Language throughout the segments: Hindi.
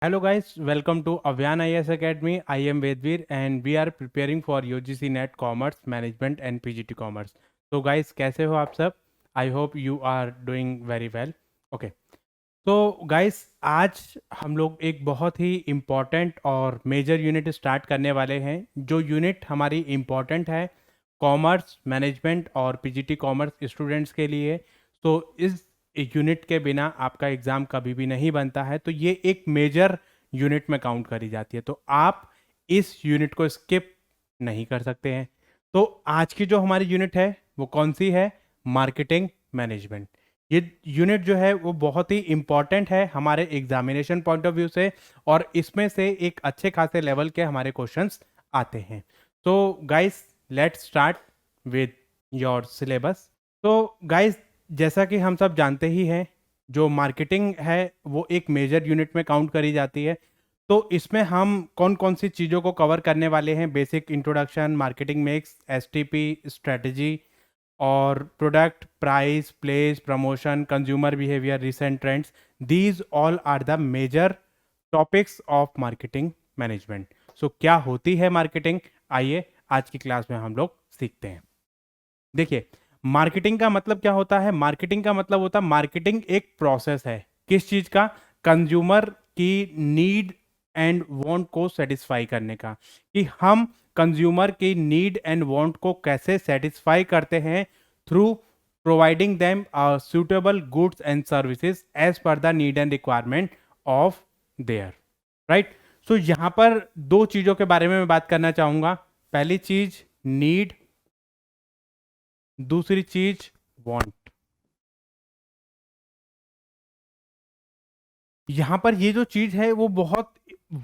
Hello guys, welcome to Avyan IAS Academy. I am Vedveer and we are preparing for UGC NET Commerce Management and PGT Commerce. So guys, कैसे हो आप सब? I hope you are doing very well. Okay. तो गाइस आज हम लोग एक बहुत ही इम्पॉर्टेंट और मेजर यूनिट स्टार्ट करने वाले हैं। जो यूनिट हमारी इम्पॉर्टेंट है कॉमर्स मैनेजमेंट और पीजीटी कॉमर्स स्टूडेंट्स के लिए। तो इस यूनिट के बिना आपका एग्ज़ाम कभी भी नहीं बनता है, तो ये एक मेजर यूनिट में काउंट करी जाती है, तो आप इस यूनिट को स्किप नहीं कर सकते हैं। तो आज की जो हमारी यूनिट है वो कौन सी है? Marketing management. ये यूनिट जो है वो बहुत ही इम्पॉर्टेंट है हमारे एग्जामिनेशन पॉइंट ऑफ व्यू से, और इसमें से एक अच्छे खासे लेवल के हमारे क्वेश्चंस आते हैं। तो guys let's start with your syllabus. तो गाइस जैसा कि हम सब जानते ही हैं, जो मार्केटिंग है वो एक मेजर यूनिट में काउंट करी जाती है। तो इसमें हम कौन कौन सी चीज़ों को कवर करने वाले हैं? Basic introduction, marketing mix, STP, strategy और product, price, place, promotion, consumer behaviour, recent trends. These all are the major topics of marketing management. So क्या होती है मार्केटिंग? आइए आज की क्लास में हम लोग सीखते हैं। देखिए, मार्केटिंग का मतलब क्या होता है? मार्केटिंग का मतलब होता है, मार्केटिंग एक प्रोसेस है। किस चीज का? कंज्यूमर की नीड एंड वांट को सेटिस्फाई करने का, कि हम कंज्यूमर की नीड एंड वांट को कैसे सेटिस्फाई करते हैं through providing them suitable goods and services as per the need and requirement of their, right. So यहां पर दो चीजों के बारे में मैं बात करना चाहूंगा। पहली चीज नीड, दूसरी चीज वांट। यहां पर ये जो चीज है वो बहुत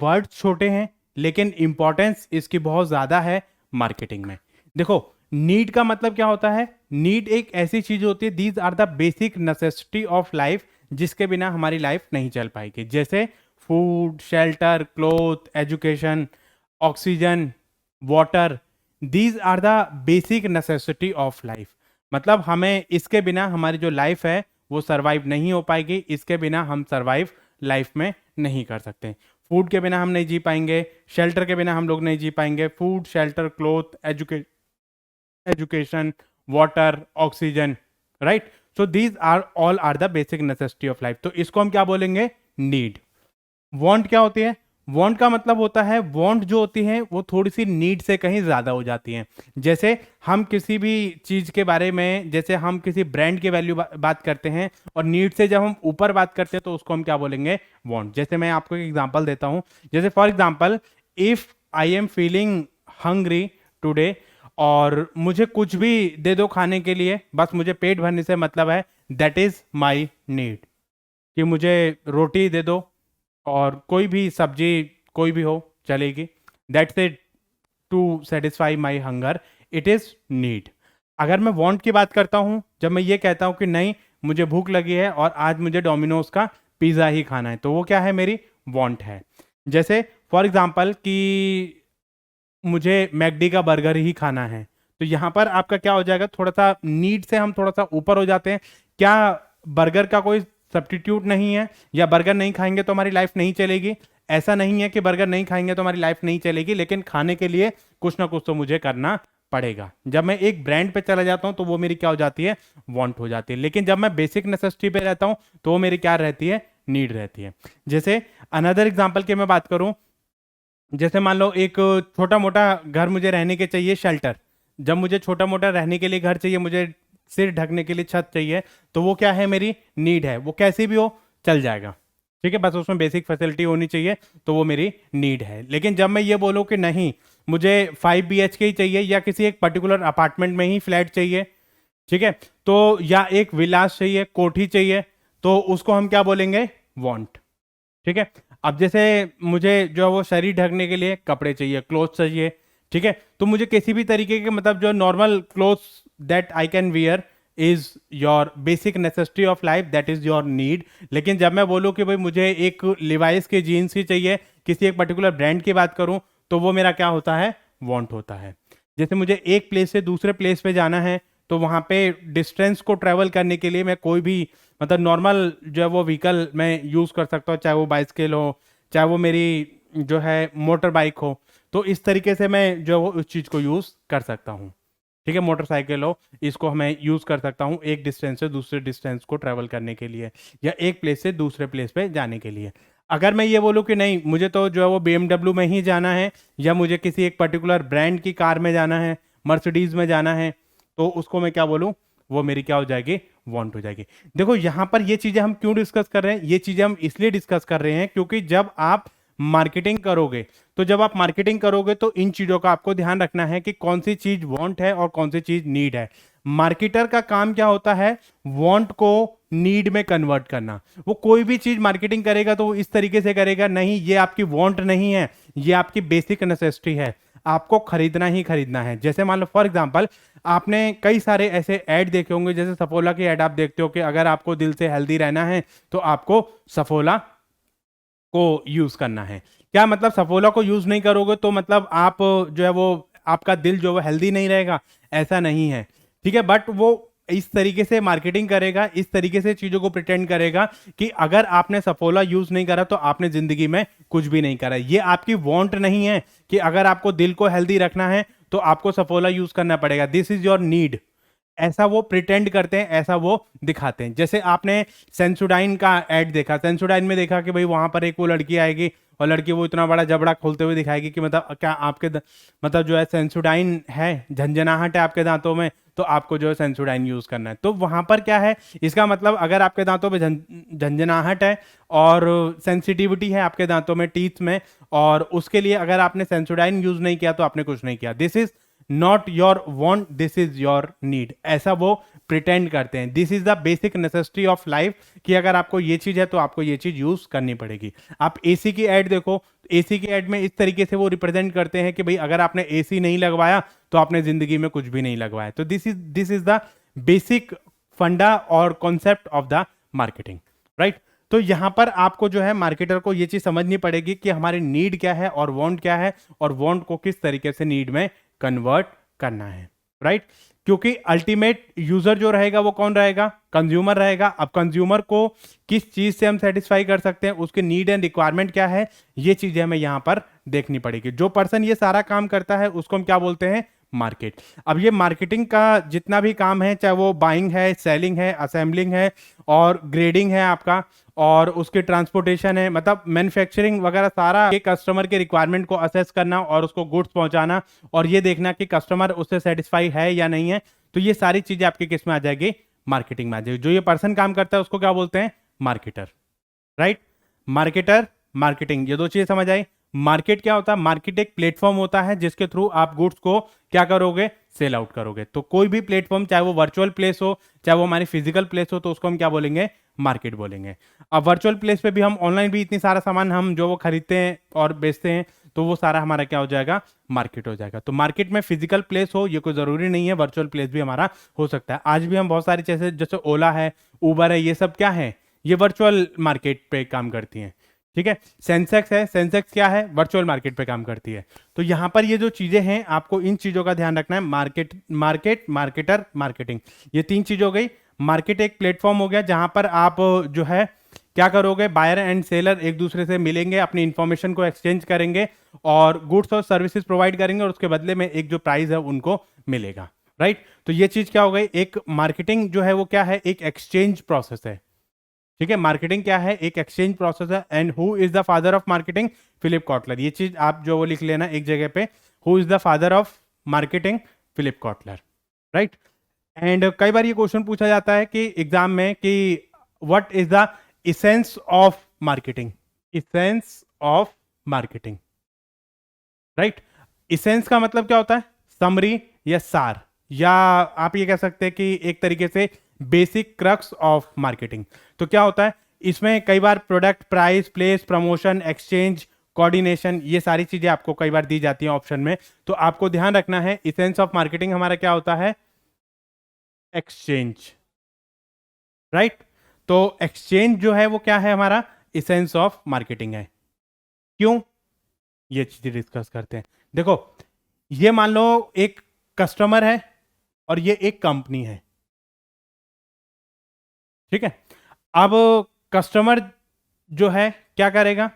वर्ड छोटे हैं, लेकिन इंपॉर्टेंस इसकी बहुत ज्यादा है मार्केटिंग में। देखो, नीड का मतलब क्या होता है? नीड एक ऐसी चीज होती है, these are the basic necessity of life, जिसके बिना हमारी लाइफ नहीं चल पाएगी। जैसे food, shelter, cloth, education, oxygen, water. These are the basic necessity of life. मतलब हमें इसके बिना हमारी जो लाइफ है वो सरवाइव नहीं हो पाएगी। इसके बिना हम सरवाइव लाइफ में नहीं कर सकते। फूड के बिना हम नहीं जी पाएंगे, शेल्टर के बिना हम लोग नहीं जी पाएंगे। Food, shelter, cloth, education, water, oxygen, right. So these are all are the basic necessity of life. तो इसको हम क्या बोलेंगे? नीड। वांट क्या होती है? वांट का मतलब होता है, वांट जो होती है वो थोड़ी सी नीड से कहीं ज्यादा हो जाती है। जैसे हम किसी भी चीज के बारे में, जैसे हम किसी ब्रांड के वैल्यू बात करते हैं, और नीड से जब हम ऊपर बात करते हैं तो उसको हम क्या बोलेंगे? वांट। जैसे मैं आपको एक एग्जांपल देता हूं। जैसे for example, if I am feeling hungry today, और मुझे कुछ भी दे दो खाने के लिए, बस मुझे पेट भरने से मतलब है, दैट इज माई नीड। कि मुझे रोटी दे दो और कोई भी सब्जी, कोई भी हो चलेगी, that's it, to satisfy my hunger, it is need. अगर मैं वांट की बात करता हूं, जब मैं ये कहता हूं कि नहीं मुझे भूख लगी है और आज मुझे डोमिनोज का पिज़्ज़ा ही खाना है, तो वो क्या है? मेरी वांट है। जैसे फॉर एग्जांपल कि मुझे मैकडी का बर्गर ही खाना है, तो यहां पर आपका क्या हो जाएगा? थोड़ा सा नीड से हम थोड़ा सा ऊपर हो जाते हैं। क्या बर्गर का कोई सब्स्टिट्यूट नहीं है, या बर्गर नहीं खाएंगे तो हमारी लाइफ नहीं चलेगी? ऐसा नहीं है कि बर्गर नहीं खाएंगे तो हमारी लाइफ नहीं चलेगी, लेकिन खाने के लिए कुछ ना कुछ तो मुझे करना पड़ेगा। जब मैं एक ब्रांड पे चला जाता हूं तो वो मेरी क्या हो जाती है? वांट हो जाती है। लेकिन जब मैं बेसिक नेसेसिटी पे रहता हूं तो वो मेरी क्या रहती है? नीड रहती है। जैसे अनदर एग्जांपल की मैं बात करूं, जैसे मान लो एक छोटा मोटा घर मुझे रहने के चाहिए, शेल्टर। जब मुझे छोटा मोटा रहने के लिए घर चाहिए, मुझे सिर ढकने के लिए छत चाहिए, तो वो क्या है? मेरी नीड है। वो कैसी भी हो चल जाएगा, ठीक है, बस उसमें बेसिक फैसिलिटी होनी चाहिए, तो वो मेरी नीड है। लेकिन जब मैं ये बोलूँ कि नहीं मुझे 5 BHK ही चाहिए, या किसी एक पर्टिकुलर अपार्टमेंट में ही फ्लैट चाहिए, ठीक है, तो या एक विलास चाहिए, कोठी चाहिए, तो उसको हम क्या बोलेंगे? वांट। ठीक है। अब जैसे मुझे जो है वो शरीर ढकने के लिए कपड़े चाहिए, क्लोथ चाहिए, ठीक है, तो मुझे किसी भी तरीके के, मतलब जो normal clothes that I can wear is your basic necessity of life, that is your need. लेकिन जब मैं बोलूँ कि भाई मुझे एक लिवाइस की जीन्स ही चाहिए, किसी एक पर्टिकुलर ब्रांड की बात करूँ, तो वो मेरा क्या होता है? वांट होता है। जैसे मुझे एक प्लेस से दूसरे प्लेस पे जाना है, तो वहाँ पे डिस्टेंस को ट्रेवल करने के लिए मैं कोई भी, मतलब नॉर्मल जो है वो व्हीकल मैं यूज़ कर सकता हूँ, चाहे वो बाइसिकल हो, चाहे वो मेरी जो है मोटर बाइक हो, तो इस तरीके से मैं जो वो उस चीज़ को यूज़ कर सकता हूँ। ठीक है, मोटरसाइकिल हो, इसको मैं यूज़ कर सकता हूँ एक डिस्टेंस से दूसरे डिस्टेंस को ट्रैवल करने के लिए, या एक प्लेस से दूसरे प्लेस पे जाने के लिए। अगर मैं ये बोलूँ कि नहीं, मुझे तो जो है वो BMW में ही जाना है, या मुझे किसी एक पर्टिकुलर ब्रांड की कार में जाना है, मर्सिडीज़ में जाना है, तो उसको मैं क्या बोलूँ, वो मेरी क्या हो जाएगी, वांट हो जाएगी। देखो यहाँ पर ये चीज़ें हम क्यों डिस्कस कर रहे हैं, ये चीज़ें हम इसलिए डिस्कस कर रहे हैं क्योंकि जब आप मार्केटिंग करोगे, तो जब आप मार्केटिंग करोगे तो इन चीज़ों का आपको ध्यान रखना है कि कौन सी चीज़ वांट है और कौन सी चीज़ नीड है। मार्केटर का काम क्या होता है, वांट को नीड में कन्वर्ट करना। वो कोई भी चीज मार्केटिंग करेगा तो वो इस तरीके से करेगा, नहीं ये आपकी वांट नहीं है, ये आपकी बेसिक नेसेसिटी है, आपको खरीदना ही खरीदना है। जैसे मान लो फॉर एग्जांपल, आपने कई सारे ऐसे ऐड देखे होंगे, जैसे सफोला के ऐड आप देखते हो कि अगर आपको दिल से हेल्दी रहना है तो आपको सफोला को यूज करना है। क्या मतलब, सफोला को यूज नहीं करोगे तो मतलब आप जो है वो आपका दिल जो है हेल्दी नहीं रहेगा, ऐसा नहीं है। ठीक है, बट वो इस तरीके से मार्केटिंग करेगा, इस तरीके से चीजों को प्रिटेंड करेगा कि अगर आपने सफोला यूज नहीं करा तो आपने जिंदगी में कुछ भी नहीं करा। ये आपकी वांट नहीं है कि अगर आपको दिल को हेल्दी रखना है तो आपको सफोला यूज करना पड़ेगा, दिस इज योर नीड। ऐसा वो प्रिटेंड करते हैं, ऐसा वो दिखाते हैं। जैसे आपने सेंसोडाइन का ऐड देखा, सेंसोडाइन में देखा कि भाई वहां पर एक वो लड़की आएगी और लड़की वो इतना बड़ा जबड़ा खोलते हुए दिखाएगी कि मतलब क्या आपके मतलब जो है सेंसोडाइन है, झंझनाहट है आपके दांतों में, तो आपको जो है सेंसोडाइन यूज करना है। तो वहां पर क्या है, इसका मतलब अगर आपके दांतों में झंझनाहट है और सेंसिटिविटी है आपके दांतों में, टीथ में, और उसके लिए अगर आपने सेंसोडाइन यूज नहीं किया तो आपने कुछ नहीं किया। This is not your want, this is your need, ऐसा वो प्रिटेंड करते हैं। This is the basic necessity of life, कि अगर आपको ये चीज है तो आपको ये चीज यूज करनी पड़ेगी। आप एसी की ऐड देखो, एसी की ऐड में इस तरीके से वो रिप्रेजेंट करते हैं कि भाई अगर आपने एसी नहीं लगवाया तो आपने जिंदगी में कुछ भी नहीं लगवाया। तो दिस इज द बेसिक फंडा और concept of the marketing, right. तो यहां पर आपको जो है मार्केटर को ये चीज समझनी पड़ेगी कि हमारी नीड क्या है और वांट क्या है, और वांट को किस तरीके से नीड में कन्वर्ट करना है, राइट। क्योंकि अल्टीमेट यूजर जो रहेगा वो कौन रहेगा, कंज्यूमर रहेगा। अब कंज्यूमर को किस चीज से हम सेटिस्फाई कर सकते हैं, उसके नीड एंड रिक्वायरमेंट क्या है, ये चीजें हमें यहां पर देखनी पड़ेगी। जो पर्सन ये सारा काम करता है उसको हम क्या बोलते हैं, मार्केट। अब ये मार्केटिंग का जितना भी काम है, चाहे वो बाइंग है, सेलिंग है, असेंबलिंग है, और ग्रेडिंग है आपका, और उसके ट्रांसपोर्टेशन है, मतलब मैन्युफैक्चरिंग वगैरह, सारा ये कस्टमर के रिक्वायरमेंट को असेस करना और उसको गुड्स पहुंचाना, और ये देखना कि कस्टमर उससे सेटिस्फाई है या नहीं है। तो ये सारी चीजें आपकी किस में आ जाएगी, मार्केटिंग में आ जाएगी। जो ये पर्सन काम करता है उसको क्या बोलते हैं, मार्केटर, राइट। मार्केटर, मार्केटिंग, ये दो चीजें समझ आई। मार्केट क्या होता है, मार्केट एक प्लेटफॉर्म होता है जिसके थ्रू आप गुड्स को क्या करोगे, सेल आउट करोगे। तो कोई भी प्लेटफॉर्म, चाहे वो वर्चुअल प्लेस हो, चाहे वो हमारी फिजिकल प्लेस हो, तो उसको हम क्या बोलेंगे, मार्केट बोलेंगे। अब वर्चुअल प्लेस पे भी हम ऑनलाइन भी इतनी सारा सामान हम जो वो खरीदते हैं और बेचते हैं, तो वो सारा हमारा क्या हो जाएगा, मार्केट हो जाएगा। तो मार्केट में फिजिकल प्लेस हो ये कोई जरूरी नहीं है, वर्चुअल प्लेस भी हमारा हो सकता है। आज भी हम बहुत सारी जैसे जैसे ओला है, उबर है, ये सब क्या है, ये वर्चुअल मार्केट पे काम करती हैं। ठीक है, सेंसेक्स है, सेंसेक्स क्या है, वर्चुअल मार्केट पे काम करती है। तो यहां पर ये जो चीजें हैं आपको इन चीजों का ध्यान रखना है, मार्केट, मार्केट, मार्केटर, मार्केटिंग, ये तीन चीज हो गई। मार्केट एक प्लेटफॉर्म हो गया जहां पर आप जो है क्या करोगे, बायर एंड सेलर एक दूसरे से मिलेंगे, अपनी इंफॉर्मेशन को एक्सचेंज करेंगे और गुड्स और सर्विसेज प्रोवाइड करेंगे, और उसके बदले में एक जो प्राइस है उनको मिलेगा, राइट। तो ये चीज क्या हो गई, एक मार्केटिंग जो है वो क्या है, एक एक्सचेंज प्रोसेस है। ठीक है, मार्केटिंग क्या है, एक एक्सचेंज प्रोसेस है। And who is the father of marketing, Philip Kotler. ये चीज आप जो वो लिख लेना एक जगह पे, who is the father of marketing, Philip Kotler, right. And कई बार ये क्वेश्चन पूछा जाता है कि एग्जाम में कि what is the essence of marketing, essence of marketing, right. Essence का मतलब क्या होता है, समरी या सार, या आप ये कह सकते हैं कि एक तरीके से बेसिक क्रक्स ऑफ मार्केटिंग। तो क्या होता है, इसमें कई बार product, price, place, promotion, exchange, coordination, ये सारी चीजें आपको कई बार दी जाती हैं ऑप्शन में। तो आपको ध्यान रखना है, इसेंस ऑफ मार्केटिंग हमारा क्या होता है, एक्सचेंज, राइट। तो एक्सचेंज जो है वो क्या है, हमारा इसेंस ऑफ मार्केटिंग है। क्यों, ये चीजें डिस्कस करते हैं। देखो, ये मान लो एक कस्टमर है और ये एक कंपनी है, ठीक है। अब कस्टमर जो है क्या करेगा,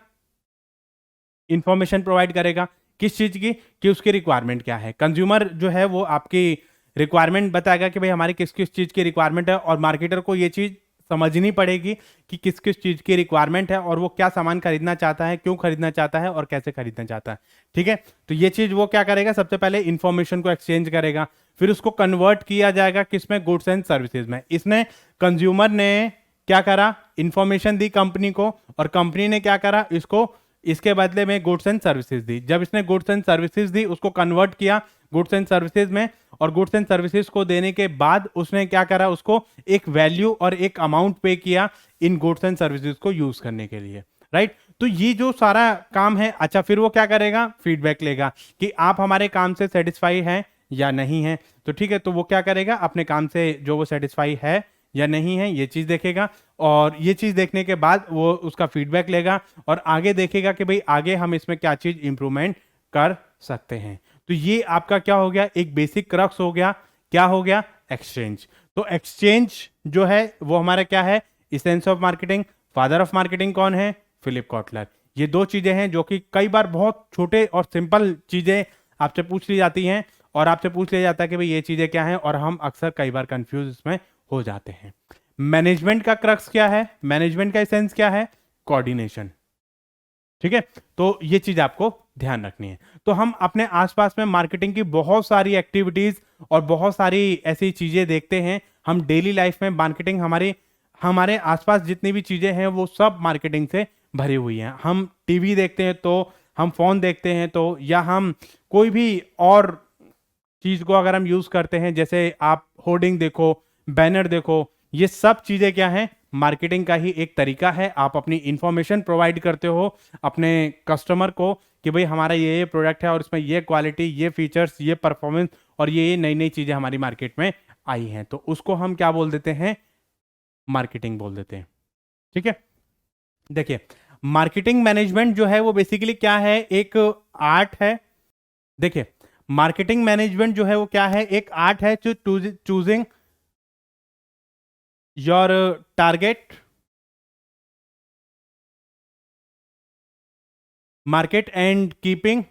इंफॉर्मेशन प्रोवाइड करेगा किस चीज़ की, कि उसकी रिक्वायरमेंट क्या है। कंज्यूमर जो है वो आपकी रिक्वायरमेंट बताएगा कि भाई हमारी किस किस चीज़ की रिक्वायरमेंट है, और मार्केटर को ये चीज़ समझनी पड़ेगी कि किस किस चीज़ की रिक्वायरमेंट है और वो क्या सामान खरीदना चाहता है, क्यों खरीदना चाहता है और कैसे खरीदना चाहता है। ठीक है, तो ये चीज़ वो क्या करेगा, सबसे पहले इंफॉर्मेशन को एक्सचेंज करेगा, फिर उसको कन्वर्ट किया जाएगा किसमें, गुड्स एंड सर्विसेज में। इसने कंज्यूमर ने क्या करा, इंफॉर्मेशन दी कंपनी को, और कंपनी ने क्या करा, इसको इसके बदले में गुड्स एंड सर्विसेज दी। जब इसने गुड्स एंड सर्विसेज दी, उसको कन्वर्ट किया गुड्स एंड सर्विसेज में, और गुड्स एंड सर्विसेज को देने के बाद उसने क्या करा, उसको एक वैल्यू और एक अमाउंट पे किया इन गुड्स एंड सर्विसेज को यूज करने के लिए, राइट। तो ये जो सारा काम है, अच्छा फिर वो क्या करेगा, फीडबैक लेगा कि आप हमारे काम से सेटिस्फाई हैं या नहीं है। तो ठीक है, तो वो क्या करेगा, अपने काम से जो वो सेटिस्फाई है या नहीं है ये चीज देखेगा, और ये चीज देखने के बाद वो उसका फीडबैक लेगा और आगे देखेगा कि भाई आगे हम इसमें क्या चीज इंप्रूवमेंट कर सकते हैं। तो ये आपका क्या हो गया, एक बेसिक क्रक्स हो गया, क्या हो गया, एक्सचेंज। तो एक्सचेंज जो है वो हमारा क्या है, essence of marketing. Father of marketing कौन है, फिलिप कॉटलर। ये दो चीजें हैं जो कि कई बार बहुत छोटे और सिंपल चीजें आपसे पूछ ली जाती हैं, और आपसे पूछ लिया जाता है कि भाई ये चीजें क्या हैं, और हम अक्सर कई बार कंफ्यूज इसमें हो जाते हैं। मैनेजमेंट का क्रक्स क्या है, मैनेजमेंट का एसेंस क्या है, कोऑर्डिनेशन। ठीक है, तो ये चीज आपको ध्यान रखनी है। तो हम अपने आसपास में मार्केटिंग की बहुत सारी एक्टिविटीज और बहुत सारी ऐसी चीजें देखते हैं। हम डेली लाइफ में मार्केटिंग हमारे आसपास जितनी भी चीजें हैं वो सब मार्केटिंग से भरी हुई हैं। हम टीवी देखते हैं तो, हम फोन देखते हैं तो, या हम कोई भी और चीज को अगर हम यूज करते हैं, जैसे आप होर्डिंग देखो, बैनर देखो, ये सब चीजें क्या हैं, मार्केटिंग का ही एक तरीका है। आप अपनी इंफॉर्मेशन प्रोवाइड करते हो अपने कस्टमर को कि भाई हमारा ये प्रोडक्ट है और इसमें ये क्वालिटी, ये फीचर्स, ये परफॉर्मेंस और ये नई नई चीजें हमारी मार्केट में आई हैं, तो उसको हम क्या बोल देते हैं, मार्केटिंग बोल देते हैं। ठीक है, देखिए मार्केटिंग मैनेजमेंट जो है वो बेसिकली क्या है, एक आर्ट है। देखिए मार्केटिंग मैनेजमेंट जो है वो क्या है, एक आर्ट है, choosing your target market and keeping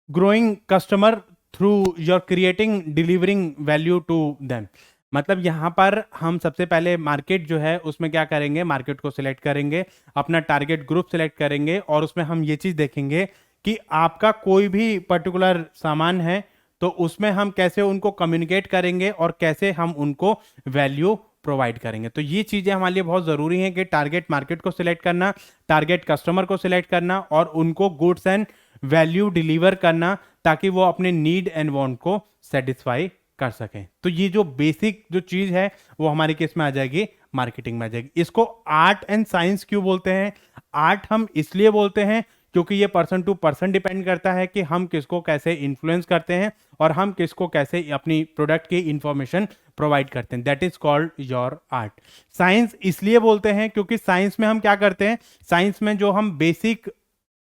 growing customer through your creating delivering value to them. मतलब यहां पर हम सबसे पहले मार्केट जो है उसमें क्या करेंगे, मार्केट को सिलेक्ट करेंगे, अपना टारगेट ग्रुप सिलेक्ट करेंगे, और उसमें हम ये चीज देखेंगे कि आपका कोई भी पर्टिकुलर सामान है तो उसमें हम कैसे उनको कम्युनिकेट करेंगे और कैसे हम उनको वैल्यू प्रोवाइड करेंगे। तो ये चीजें हमारे लिए बहुत जरूरी हैं कि टारगेट मार्केट को सिलेक्ट करना, टारगेट कस्टमर को सिलेक्ट करना और उनको गुड्स एंड वैल्यू डिलीवर करना, ताकि वो अपने नीड एंड वांट को सेटिस्फाई कर सकें। तो ये जो बेसिक जो चीज है वो हमारी किस में आ जाएगी, मार्केटिंग में आ जाएगी। इसको आर्ट एंड साइंस क्यों बोलते हैं, आर्ट हम इसलिए बोलते हैं क्योंकि ये पर्सन टू पर्सन डिपेंड करता है कि हम किसको कैसे इन्फ्लुएंस करते हैं और हम किसको कैसे अपनी प्रोडक्ट की इंफॉर्मेशन प्रोवाइड करते हैं। That is called your art. Science इसलिए बोलते हैं क्योंकि साइंस में हम क्या करते हैं, साइंस में जो हम बेसिक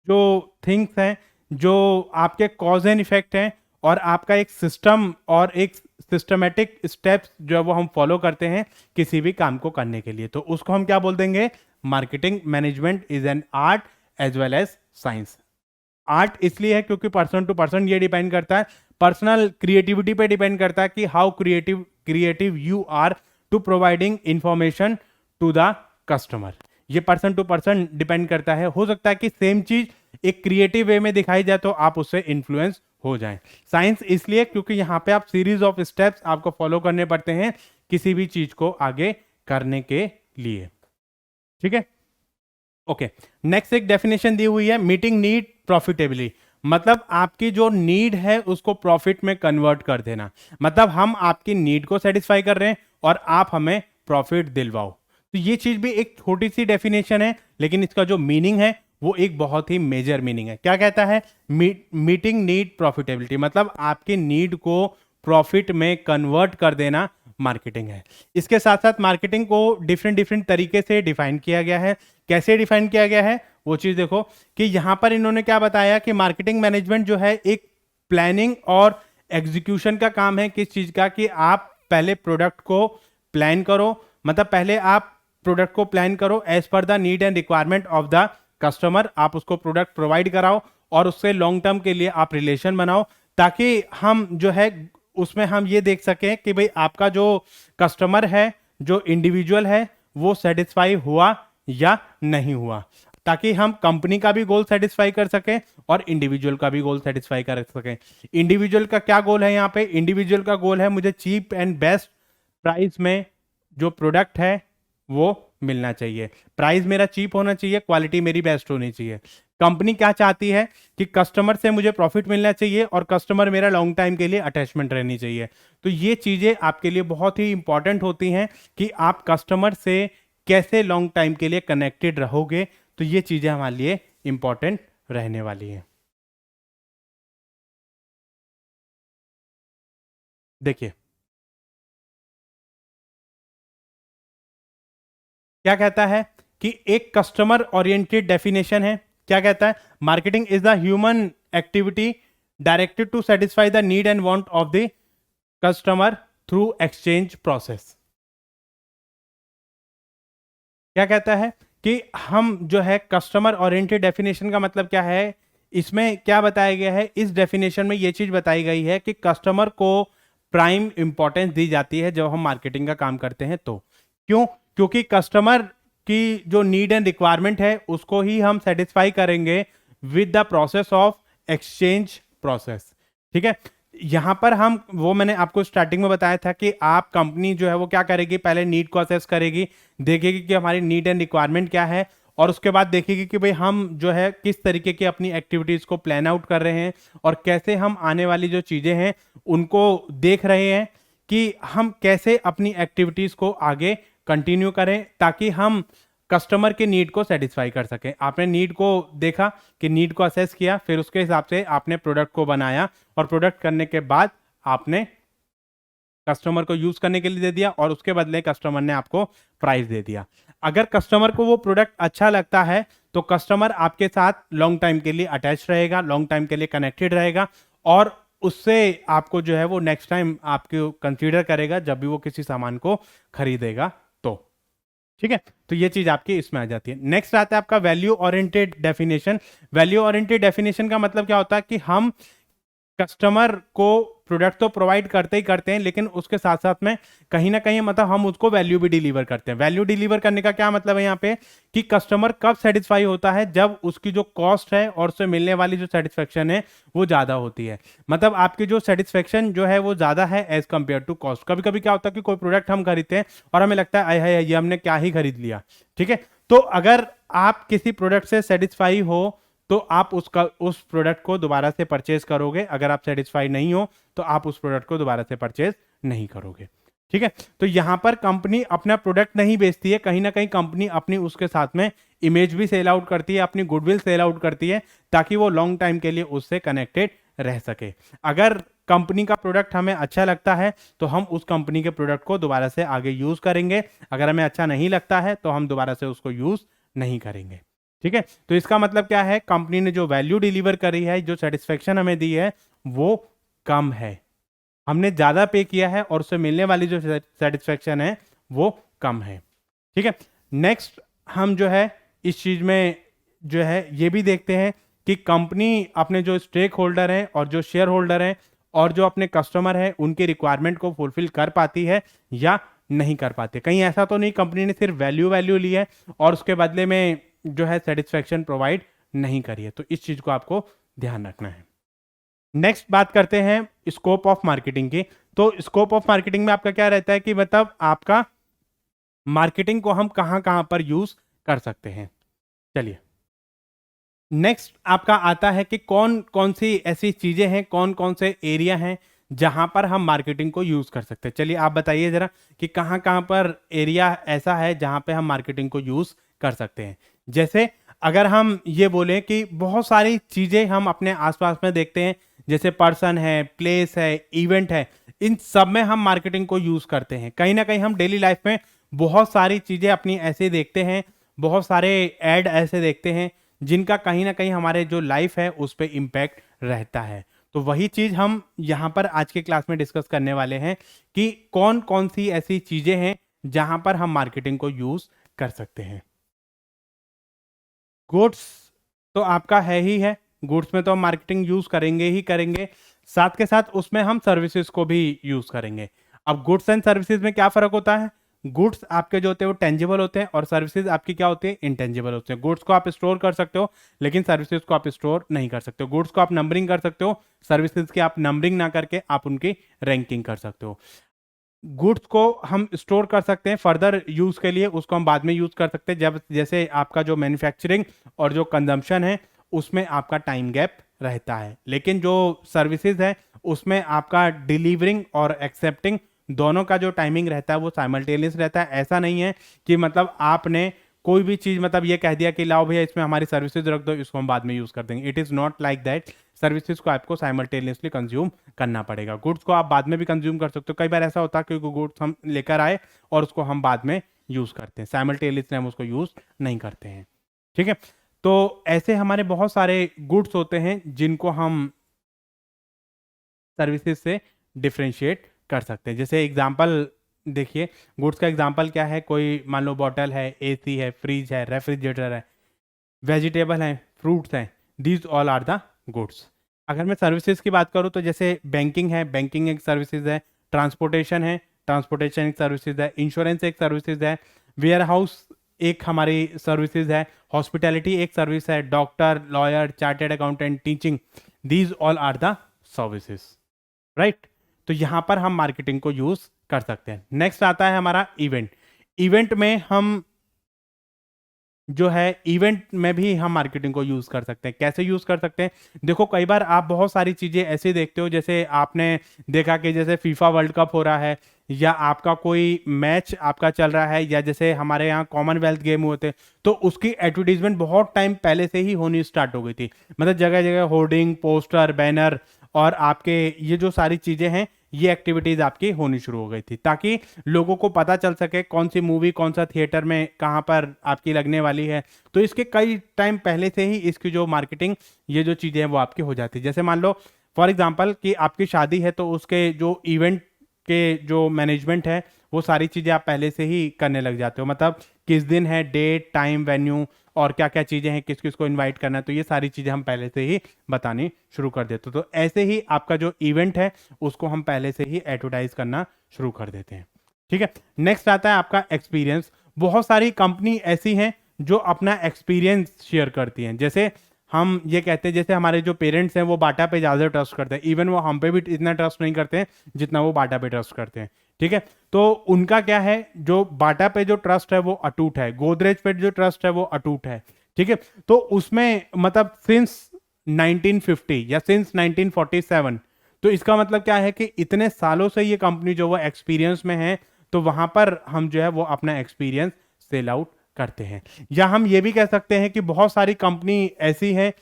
जो थिंग्स हैं, जो आपके कॉज एंड इफेक्ट हैं, और आपका एक सिस्टम और एक सिस्टमेटिक स्टेप्स जो है वो हम फॉलो करते हैं किसी भी काम को करने के लिए, तो उसको हम क्या बोल देंगे, marketing management is an art as well as science. Art इसलिए है क्योंकि पर्सन टू पर्सन ये डिपेंड करता है, पर्सनल क्रिएटिविटी पे डिपेंड करता है कि how creative you are to providing information to the customer. ये पर्सन टू पर्सन डिपेंड करता है। हो सकता है कि सेम चीज एक क्रिएटिव वे में दिखाई जाए तो आप उससे इन्फ्लुएंस हो जाएं। साइंस इसलिए क्योंकि यहाँ पे आप सीरीज ऑफ स्टेप्स आपको फॉलो करने पड़ते हैं किसी भी चीज को आगे करने के लिए। ठीक है, ओके। नेक्स्ट एक डेफिनेशन दी हुई है, मीटिंग नीड प्रॉफिटेबली। मतलब आपकी जो नीड है उसको प्रॉफिट में कन्वर्ट कर देना। मतलब हम आपकी नीड को सेटिस्फाई कर रहे हैं और आप हमें प्रॉफिट दिलवाओ। तो ये चीज भी एक छोटी सी डेफिनेशन है, लेकिन इसका जो मीनिंग है वो एक बहुत ही मेजर मीनिंग है। क्या कहता है, मीटिंग नीड प्रॉफिटेबिलिटी, मतलब आपकी नीड को प्रॉफिट में कन्वर्ट कर देना मार्केटिंग है। इसके साथ साथ मार्केटिंग को डिफरेंट तरीके से डिफाइन किया गया है। कैसे डिफाइन किया गया है वो चीज देखो कि यहां पर इन्होंने क्या बताया कि मार्केटिंग मैनेजमेंट जो है एक प्लानिंग और एग्जीक्यूशन का काम है। किस चीज का, कि आप पहले प्रोडक्ट को प्लान करो, मतलब पहले आप प्रोडक्ट को प्लान करो as per the need and requirement of the customer, आप उसको प्रोडक्ट प्रोवाइड कराओ और उससे लॉन्ग टर्म के लिए आप रिलेशन बनाओ, ताकि हम जो है उसमें हम ये देख सकें कि भाई आपका जो कस्टमर है, जो इंडिविजुअल है, वो सेटिस्फाई हुआ या नहीं हुआ, ताकि हम कंपनी का भी गोल सेटिस्फाई कर सकें और इंडिविजुअल का भी गोल सेटिस्फाई कर सकें। इंडिविजुअल का क्या गोल है यहाँ पे? इंडिविजुअल का गोल है मुझे चीप एंड बेस्ट प्राइस में जो प्रोडक्ट है वो मिलना चाहिए, प्राइस मेरा चीप होना चाहिए, क्वालिटी मेरी बेस्ट होनी चाहिए। कंपनी क्या चाहती है कि कस्टमर से मुझे प्रॉफिट मिलना चाहिए और कस्टमर मेरा लॉन्ग टाइम के लिए अटैचमेंट रहनी चाहिए। तो ये चीजें आपके लिए बहुत ही इंपॉर्टेंट होती हैं कि आप कस्टमर से कैसे लॉन्ग टाइम के लिए कनेक्टेड रहोगे। तो ये चीजें हमारे लिए इंपॉर्टेंट रहने वाली हैं। देखिए क्या कहता है कि एक कस्टमर ओरिएंटेड डेफिनेशन है, क्या कहता है? Marketing is the human activity directed to satisfy the need and want of the customer through exchange process. क्या कहता है कि हम जो है कस्टमर ओरिएंटेड डेफिनेशन का मतलब क्या है, इसमें क्या बताया गया है? इस डेफिनेशन में ये चीज बताई गई है कि कस्टमर को प्राइम इंपॉर्टेंस दी जाती है जब हम मार्केटिंग का काम करते हैं। तो क्यों? क्योंकि कस्टमर की जो नीड एंड रिक्वायरमेंट है उसको ही हम सेटिस्फाई करेंगे with the process of exchange process. ठीक है, यहां पर हम वो मैंने आपको स्टार्टिंग में बताया था कि आप कंपनी जो है वो क्या करेगी, पहले नीड को असेस करेगी, देखेगी कि हमारी नीड एंड रिक्वायरमेंट क्या है, और उसके बाद देखेगी कि भाई हम जो है किस तरीके की अपनी एक्टिविटीज को प्लान आउट कर रहे हैं और कैसे हम आने वाली जो चीजें हैं उनको देख रहे हैं कि हम कैसे अपनी एक्टिविटीज को आगे कंटिन्यू करें ताकि हम कस्टमर के नीड को सेटिस्फाई कर सकें। आपने नीड को देखा कि नीड को असेस किया, फिर उसके हिसाब से आपने प्रोडक्ट को बनाया और प्रोडक्ट करने के बाद आपने कस्टमर को यूज करने के लिए दे दिया और उसके बदले कस्टमर ने आपको प्राइस दे दिया। अगर कस्टमर को वो प्रोडक्ट अच्छा लगता है तो कस्टमर आपके साथ लॉन्ग टाइम के लिए अटैच रहेगा, लॉन्ग टाइम के लिए कनेक्टेड रहेगा और उससे आपको जो है वो नेक्स्ट टाइम आपको कंसीडर करेगा जब भी वो किसी सामान को खरीदेगा। तो ठीक है, तो ये चीज आपकी इसमें आ जाती है। नेक्स्ट आता है आपका value oriented definition. Value oriented definition का मतलब क्या होता है कि हम कस्टमर को प्रोडक्ट तो प्रोवाइड करते ही करते हैं, लेकिन उसके साथ साथ में कहीं ना कहीं मतलब हम उसको वैल्यू भी डिलीवर करते हैं। वैल्यू डिलीवर करने का क्या मतलब है यहाँ पे कि कस्टमर कब सेटिस्फाई होता है, जब उसकी जो कॉस्ट है और उससे मिलने वाली जो सेटिस्फेक्शन है वो ज्यादा होती है। मतलब आपकी जो सेटिस्फेक्शन जो है वो ज्यादा है एज कंपेयर टू कॉस्ट। कभी कभी क्या होता है कि कोई प्रोडक्ट हम खरीदते हैं और हमें लगता है आय ये हमने क्या ही खरीद लिया। ठीक है, तो अगर आप किसी प्रोडक्ट से सेटिस्फाई हो तो आप उस प्रोडक्ट को दोबारा से परचेज करोगे, अगर आप सेटिस्फाई नहीं हो तो आप उस प्रोडक्ट को दोबारा से परचेज नहीं करोगे। ठीक है, तो यहां पर कंपनी अपना प्रोडक्ट नहीं बेचती है, कहीं ना कहीं कंपनी अपनी उसके साथ में इमेज भी सेल आउट करती है, अपनी गुडविल सेल आउट करती है ताकि वो लॉन्ग टाइम के लिए उससे कनेक्टेड रह सके। अगर कंपनी का प्रोडक्ट हमें अच्छा लगता है तो हम उस कंपनी के प्रोडक्ट को दोबारा से आगे यूज करेंगे, अगर हमें अच्छा नहीं लगता है तो हम दोबारा से उसको यूज नहीं करेंगे। ठीक है, तो इसका मतलब क्या है, कंपनी ने जो वैल्यू डिलीवर करी है, जो सेटिस्फेक्शन हमें दी है वो कम है, हमने ज्यादा पे किया है और उससे मिलने वाली जो सेटिस्फेक्शन है वो कम है। ठीक है, नेक्स्ट हम जो है इस चीज में जो है ये भी देखते हैं कि कंपनी अपने जो स्टेक होल्डर हैं और जो शेयर होल्डर हैं और जो अपने कस्टमर हैं उनकी रिक्वायरमेंट को फुलफिल कर पाती है या नहीं कर पाते। कहीं ऐसा तो नहीं कंपनी ने सिर्फ वैल्यू ली है और उसके बदले में जो है सेटिस्फेक्शन प्रोवाइड नहीं करी है। तो इस चीज को आपको ध्यान रखना है। नेक्स्ट बात करते हैं स्कोप ऑफ मार्केटिंग की। तो स्कोप ऑफ मार्केटिंग में आपका क्या रहता है कि मतलब आपका मार्केटिंग को हम कहां कहां पर यूज कर सकते हैं। चलिए नेक्स्ट आपका आता है कि कौन कौन सी ऐसी चीजें हैं, कौन कौन से एरिया हैं जहां पर हम मार्केटिंग को यूज कर सकते हैं। चलिए आप बताइए जरा कि कहां कहां पर एरिया ऐसा है जहां पे हम मार्केटिंग को यूज कर सकते हैं। जैसे अगर हम ये बोलें कि बहुत सारी चीजें हम अपने आसपास में देखते हैं, जैसे पर्सन है, प्लेस है, इवेंट है, इन सब में हम मार्केटिंग को यूज करते हैं। कहीं ना कहीं हम डेली लाइफ में बहुत सारी चीजें अपनी ऐसे देखते हैं, बहुत सारे एड ऐसे देखते हैं जिनका कहीं ना कहीं हमारे जो लाइफ है उस पर इम्पैक्ट रहता है। तो वही चीज हम यहाँ पर आज के क्लास में डिस्कस करने वाले हैं कि कौन कौन सी ऐसी चीजें हैं जहां पर हम मार्केटिंग को यूज कर सकते हैं। गुड्स तो आपका है ही है, गुड्स में तो हम मार्केटिंग यूज करेंगे ही करेंगे, साथ के साथ उसमें हम सर्विसेज को भी यूज करेंगे। अब गुड्स एंड सर्विसेज में क्या फर्क होता है? गुड्स आपके जो होते हैं वो टेंजिबल होते हैं और सर्विसेज आपकी क्या होती है? इंटेंजिबल होते हैं। गुड्स को आप स्टोर कर सकते हो लेकिन सर्विसेज को आप स्टोर नहीं कर सकते हो। गुड्स को आप नंबरिंग कर सकते हो, सर्विसेज की आप नंबरिंग ना करके आप उनकी रैंकिंग कर सकते हो। गुड्स को हम स्टोर कर सकते हैं फर्दर यूज के लिए, उसको हम बाद में यूज कर सकते हैं जब जैसे आपका जो मैन्युफैक्चरिंग और जो कंजम्पशन है उसमें आपका टाइम गैप रहता है। लेकिन जो सर्विसेज है उसमें आपका डिलीवरिंग और एक्सेप्टिंग दोनों का जो टाइमिंग रहता है वो साइमल्टेनियस रहता है। ऐसा नहीं है कि मतलब आपने कोई भी चीज मतलब ये कह दिया कि लाओ भैया इसमें हमारी सर्विसेज रख दो, इसको हम बाद में यूज कर देंगे। It is not like that. Services को आपको साइमल्टेनियसली कंज्यूम करना पड़ेगा। गुड्स को आप बाद में भी कंज्यूम कर सकते हो। कई बार ऐसा होता है कि गुड्स हम लेकर आए और उसको हम बाद में यूज करते हैं, साइमल्टेनियसली हम उसको यूज नहीं करते हैं। ठीक है, तो ऐसे हमारे बहुत सारे गुड्स होते हैं जिनको हम सर्विसेज से डिफ्रेंशिएट कर सकते हैं। जैसे एग्जांपल देखिए, गुड्स का एग्जांपल क्या है? कोई मान लो बॉटल है, एसी है, फ्रिज है, रेफ्रिजरेटर है, वेजिटेबल है, फ्रूट्स हैं, these all are the goods. अगर मैं सर्विसेज की बात करूँ तो जैसे बैंकिंग है, बैंकिंग एक सर्विसेज है, ट्रांसपोर्टेशन है, ट्रांसपोर्टेशन एक सर्विसेज है, इंश्योरेंस एक सर्विसेज है, वेयर हाउस एक हमारी सर्विसेज है, हॉस्पिटैलिटी एक सर्विस है, doctor, lawyer, chartered accountant, teaching, these all are the services, right. तो यहां पर हम मार्केटिंग को यूज कर सकते हैं। नेक्स्ट आता है हमारा इवेंट। इवेंट में हम जो है इवेंट में भी हम मार्केटिंग को यूज कर सकते हैं। कैसे यूज कर सकते हैं? देखो कई बार आप बहुत सारी चीजें ऐसे देखते हो, जैसे आपने देखा कि जैसे फीफा वर्ल्ड कप हो रहा है या आपका कोई मैच आपका चल रहा है या जैसे हमारे यहाँ कॉमनवेल्थ गेम हुए थे, तो उसकी एडवर्टीजमेंट बहुत टाइम पहले से ही होनी स्टार्ट हो गई थी। मतलब जगह जगह होर्डिंग, पोस्टर, बैनर और आपके ये जो सारी चीजें हैं ये एक्टिविटीज आपकी होनी शुरू हो गई थी, ताकि लोगों को पता चल सके कौन सी मूवी कौन सा थिएटर में कहाँ पर आपकी लगने वाली है। तो इसके कई टाइम पहले से ही इसकी जो मार्केटिंग ये जो चीज़ें हैं वो आपकी हो जाती है। जैसे मान लो फॉर एग्जांपल कि आपकी शादी है तो उसके जो इवेंट के जो मैनेजमेंट है वो सारी चीज़ें आप पहले से ही करने लग जाते हो। मतलब किस दिन है, डेट, टाइम, वेन्यू और क्या क्या चीज़ें हैं, किस किस को इनवाइट करना है, तो ये सारी चीज़ें हम पहले से ही बतानी शुरू कर देते हो। तो ऐसे ही आपका जो इवेंट है उसको हम पहले से ही एडवर्टाइज करना शुरू कर देते हैं। ठीक है, नेक्स्ट आता है आपका एक्सपीरियंस। बहुत सारी कंपनी ऐसी हैं जो अपना एक्सपीरियंस शेयर करती हैं। जैसे हम ये कहते हैं, जैसे हमारे जो पेरेंट्स हैं वो बाटा पे ज़्यादा ट्रस्ट करते हैं, इवन वो हम पे भी इतना ट्रस्ट नहीं करते हैं जितना वो बाटा पे ट्रस्ट करते हैं। ठीक है, तो उनका क्या है, जो बाटा पे जो ट्रस्ट है वो अटूट है, गोदरेज पे जो ट्रस्ट है वो अटूट है। ठीक है, तो उसमें मतलब सिंस 1950 या सिंस 1947, तो इसका मतलब क्या है कि इतने सालों से ये कंपनी जो वो एक्सपीरियंस में है, तो वहां पर हम जो है वो अपना एक्सपीरियंस सेल आउट करते हैं। या हम ये भी कह सकते हैं कि बहुत सारी कंपनी ऐसी है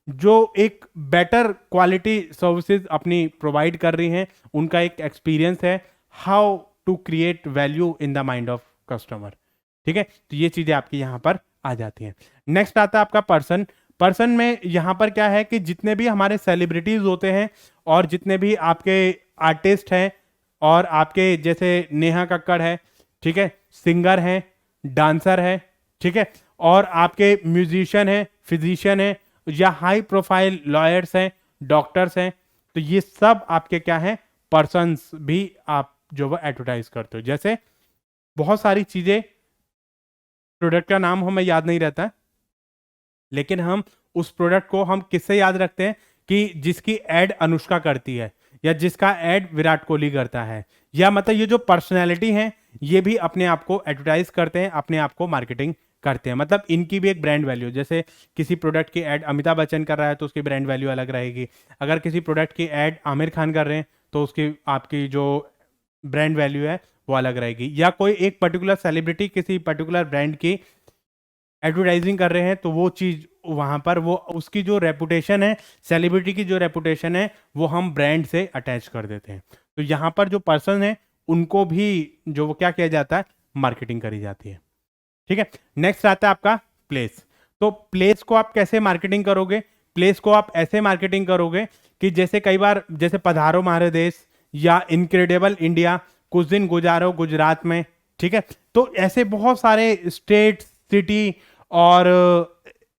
जो एक बेटर क्वालिटी सर्विसेज अपनी प्रोवाइड कर रही हैं, उनका एक एक्सपीरियंस है how to create value in the mind of customer. ठीक है, तो ये चीजें आपकी यहां पर आ जाती हैं। नेक्स्ट आता है आपका पर्सन। पर्सन में यहां पर क्या है कि जितने भी हमारे सेलिब्रिटीज होते हैं और जितने भी आपके आर्टिस्ट हैं और आपके जैसे नेहा कक्कड़ है, ठीक है, सिंगर हैं, डांसर है, ठीक है, और आपके म्यूजिशियन है, फिजिशियन है, या हाई प्रोफाइल लॉयर्स हैं, डॉक्टर्स हैं, तो ये सब आपके क्या है, पर्सन्स भी आप जो वो एडवर्टाइज करते हो। जैसे बहुत सारी चीजें, प्रोडक्ट का नाम हमें याद नहीं रहता है, लेकिन हम उस प्रोडक्ट को हम किससे याद रखते हैं कि जिसकी एड अनुष्का करती है या जिसका एड विराट कोहली करता है, या मतलब ये जो पर्सनैलिटी है ये भी अपने आप को एडवर्टाइज करते हैं, अपने आप को मार्केटिंग करते हैं। मतलब इनकी भी एक ब्रांड वैल्यू, जैसे किसी प्रोडक्ट की एड अमिताभ बच्चन कर रहा है तो उसकी ब्रांड वैल्यू अलग रहेगी। अगर किसी प्रोडक्ट की एड आमिर खान कर रहे हैं तो उसकी आपकी जो ब्रांड वैल्यू है वो अलग रहेगी। या कोई एक पर्टिकुलर सेलिब्रिटी किसी पर्टिकुलर ब्रांड की एडवर्टाइजिंग कर रहे हैं तो वो चीज़ वहाँ पर वो उसकी जो रेपुटेशन है, सेलिब्रिटी की जो रेपुटेशन है, वो हम ब्रांड से अटैच कर देते हैं। तो यहाँ पर जो पर्सन है उनको भी जो वो क्या किया जाता है, मार्केटिंग करी जाती है। ठीक है, नेक्स्ट आता है आपका प्लेस। तो प्लेस को आप कैसे मार्केटिंग करोगे? प्लेस को आप ऐसे मार्केटिंग करोगे कि जैसे कई बार जैसे पधारो हमारे देश या इनक्रेडिबल इंडिया, कुछ दिन गुजारो गुजरात में, ठीक है, तो ऐसे बहुत सारे स्टेट, सिटी और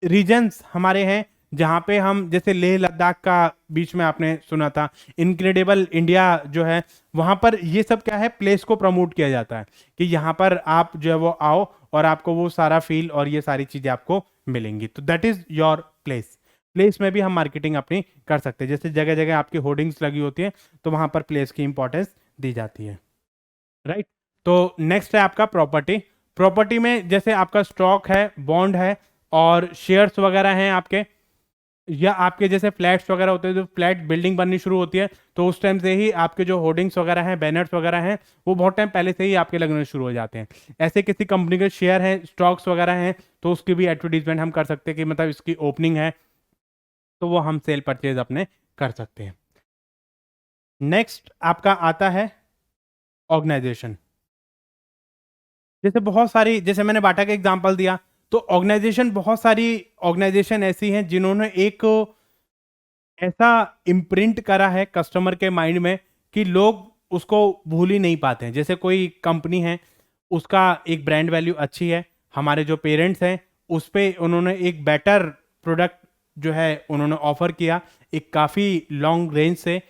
रीजन्स हमारे हैं जहाँ पे हम, जैसे लेह लद्दाख का बीच में आपने सुना था, इनक्रेडिबल इंडिया जो है, वहाँ पर ये सब क्या है, प्लेस को प्रमोट किया जाता है कि यहाँ पर आप जो है वो आओ और आपको वो सारा फील और ये सारी चीज़ें आपको मिलेंगी। तो that is your place. Place में भी हम मार्केटिंग अपनी कर सकते हैं। जैसे जगह जगह आपकी होर्डिंग्स लगी होती है तो वहाँ पर प्लेस की इंपॉर्टेंस दी जाती है, राइट। तो नेक्स्ट है आपका प्रॉपर्टी। प्रॉपर्टी में जैसे आपका स्टॉक है, बॉन्ड है और शेयर्स वगैरह हैं आपके, या आपके जैसे फ्लैट्स वगैरह होते हैं, जो फ्लैट बिल्डिंग बननी शुरू होती है तो उस टाइम से ही आपके जो होर्डिंग्स वगैरह हैं, बैनर्स वगैरह हैं, वो बहुत टाइम पहले से ही आपके लगने शुरू हो जाते हैं। ऐसे किसी कंपनी के शेयर हैं, स्टॉक्स वगैरह हैं, तो उसकी भी एडवर्टीजमेंट हम कर सकते हैं कि मतलब इसकी ओपनिंग है, तो वो हम सेल परचेज अपने कर सकते हैं। नेक्स्ट आपका आता है ऑर्गेनाइजेशन। जैसे बहुत सारी, जैसे मैंने बाटा का एग्जांपल दिया, तो ऑर्गेनाइजेशन, बहुत सारी ऑर्गेनाइजेशन ऐसी हैं जिन्होंने एक ऐसा इम्प्रिंट करा है कस्टमर के माइंड में कि लोग उसको भूल ही नहीं पाते हैं। जैसे कोई कंपनी है, उसका एक ब्रांड वैल्यू अच्छी है, हमारे जो पेरेंट्स हैं उस पर उन्होंने एक बेटर प्रोडक्ट जो है उन्होंने ऑफर किया एक काफ़ी लॉन्ग रेंज से,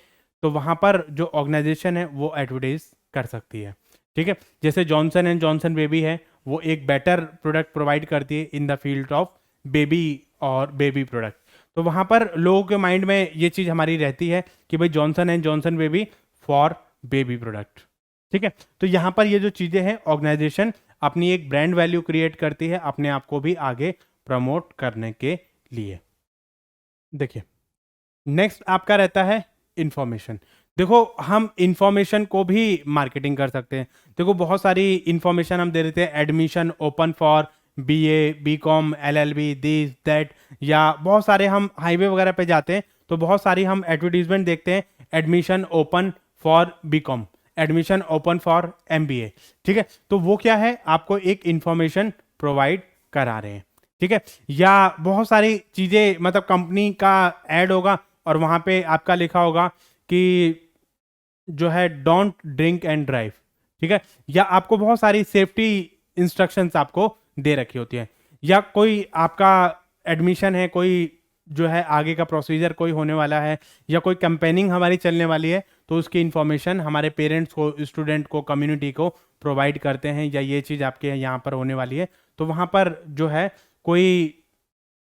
तो वहाँ पर जो ऑर्गेनाइजेशन है वो एडवर्टाइज कर सकती है। ठीक है, जैसे जॉनसन एंड जॉनसन बेबी है, वो एक बेटर प्रोडक्ट प्रोवाइड करती है in the field of baby और बेबी प्रोडक्ट। तो वहाँ पर लोगों के माइंड में ये चीज़ हमारी रहती है कि भाई Johnson and Johnson baby for baby product. ठीक है, तो यहाँ पर ये जो चीज़ें हैं, ऑर्गेनाइजेशन अपनी एक ब्रांड वैल्यू क्रिएट करती है अपने आप को भी आगे प्रमोट करने के लिए। देखिए, नेक्स्ट आपका रहता है इंफॉर्मेशन। देखो, हम इंफॉर्मेशन को भी मार्केटिंग कर सकते हैं। देखो, बहुत सारी इंफॉर्मेशन हम दे देते हैं, admission open for BA, BCom, LLB, this that, या बहुत सारे हम हाईवे वगैरह पे जाते हैं तो बहुत सारी हम एडवर्टीजमेंट देखते हैं, admission open for BCom, admission open for MBA. ठीक है, तो वो क्या है, आपको एक इंफॉर्मेशन प्रोवाइड करा रहे हैं। ठीक है, या बहुत सारी चीज़ें, मतलब कंपनी का ऐड होगा और वहाँ पे आपका लिखा होगा कि जो है डोंट ड्रिंक एंड ड्राइव। ठीक है, या आपको बहुत सारी सेफ्टी इंस्ट्रक्शंस आपको दे रखी होती है, या कोई आपका एडमिशन है, कोई जो है आगे का प्रोसीजर कोई होने वाला है, या कोई कैंपेनिंग हमारी चलने वाली है, तो उसकी इंफॉर्मेशन हमारे पेरेंट्स को, स्टूडेंट को, कम्युनिटी को प्रोवाइड करते हैं, या ये चीज़ आपके यहाँ पर होने वाली है, तो वहाँ पर जो है कोई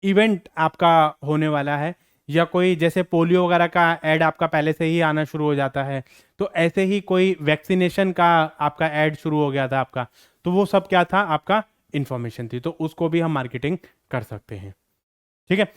इवेंट आपका होने वाला है, या कोई जैसे पोलियो वगैरह का ऐड आपका पहले से ही आना शुरू हो जाता है, तो ऐसे ही कोई वैक्सीनेशन का आपका ऐड शुरू हो गया था आपका, तो वो सब क्या था, आपका इंफॉर्मेशन थी, तो उसको भी हम मार्केटिंग कर सकते हैं। ठीक है,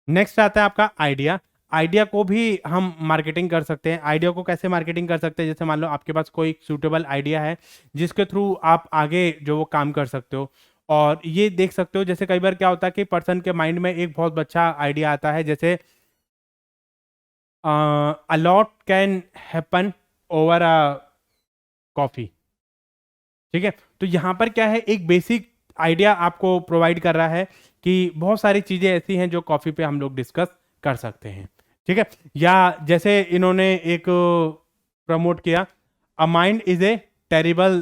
नेक्स्ट आता है आपका आइडिया। आइडिया को भी हम मार्केटिंग कर सकते हैं। आइडिया को कैसे मार्केटिंग कर सकते हैं, जैसे मान लो आपके पास कोई सूटेबल आइडिया है जिसके थ्रू आप आगे जो वो काम कर सकते हो, और ये देख सकते हो, जैसे कई बार क्या होता है कि पर्सन के माइंड में एक बहुत अच्छा आइडिया आता है, जैसे a lot can happen over a coffee. ठीक है, तो यहाँ पर क्या है, एक बेसिक आइडिया आपको प्रोवाइड कर रहा है कि बहुत सारी चीज़ें ऐसी हैं जो कॉफ़ी पे हम लोग डिस्कस कर सकते हैं। ठीक है, या जैसे इन्होंने एक प्रमोट किया, a mind is a terrible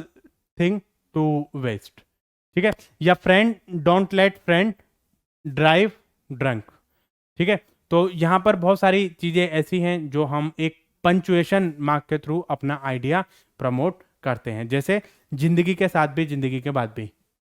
thing to waste. ठीक है, या friend don't let friend drive drunk. ठीक है, तो यहाँ पर बहुत सारी चीज़ें ऐसी हैं जो हम एक पंचुएशन मार्क के थ्रू अपना आइडिया प्रमोट करते हैं, जैसे जिंदगी के साथ भी जिंदगी के बाद भी।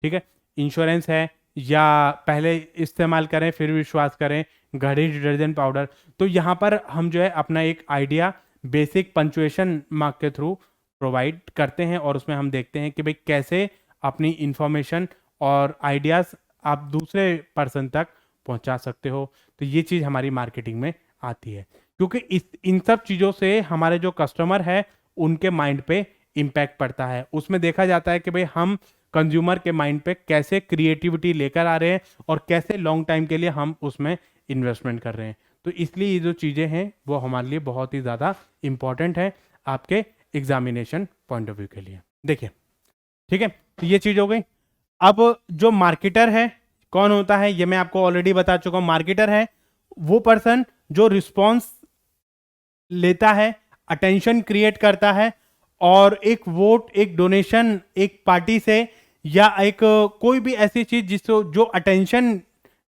ठीक है, इंश्योरेंस है, या पहले इस्तेमाल करें फिर विश्वास करें, घड़ी डिटर्जेंट पाउडर। तो यहाँ पर हम जो है अपना एक आइडिया बेसिक पंचुएशन मार्क के थ्रू प्रोवाइड करते हैं, और उसमें हम देखते हैं कि भाई कैसे अपनी इंफॉर्मेशन और आइडियाज़ आप दूसरे पर्सन तक पहुंचा सकते हो। तो ये चीज़ हमारी मार्केटिंग में आती है, क्योंकि इन सब चीज़ों से हमारे जो कस्टमर है उनके माइंड पे इम्पैक्ट पड़ता है। उसमें देखा जाता है कि भाई हम कंज्यूमर के माइंड पे कैसे क्रिएटिविटी लेकर आ रहे हैं और कैसे लॉन्ग टाइम के लिए हम उसमें इन्वेस्टमेंट कर रहे हैं। तो इसलिए ये जो चीज़ें हैं वो हमारे लिए बहुत ही ज़्यादा इम्पॉर्टेंट है आपके एग्जामिनेशन पॉइंट ऑफ व्यू के लिए। देखिए, ठीक है, तो ये चीज़ हो गई। अब जो मार्केटर है कौन होता है, ये मैं आपको ऑलरेडी बता चुका हूं। मार्केटर है वो पर्सन जो रिस्पॉन्स लेता है, अटेंशन क्रिएट करता है और एक वोट, एक डोनेशन एक पार्टी से, या एक कोई भी ऐसी चीज जिसको जो अटेंशन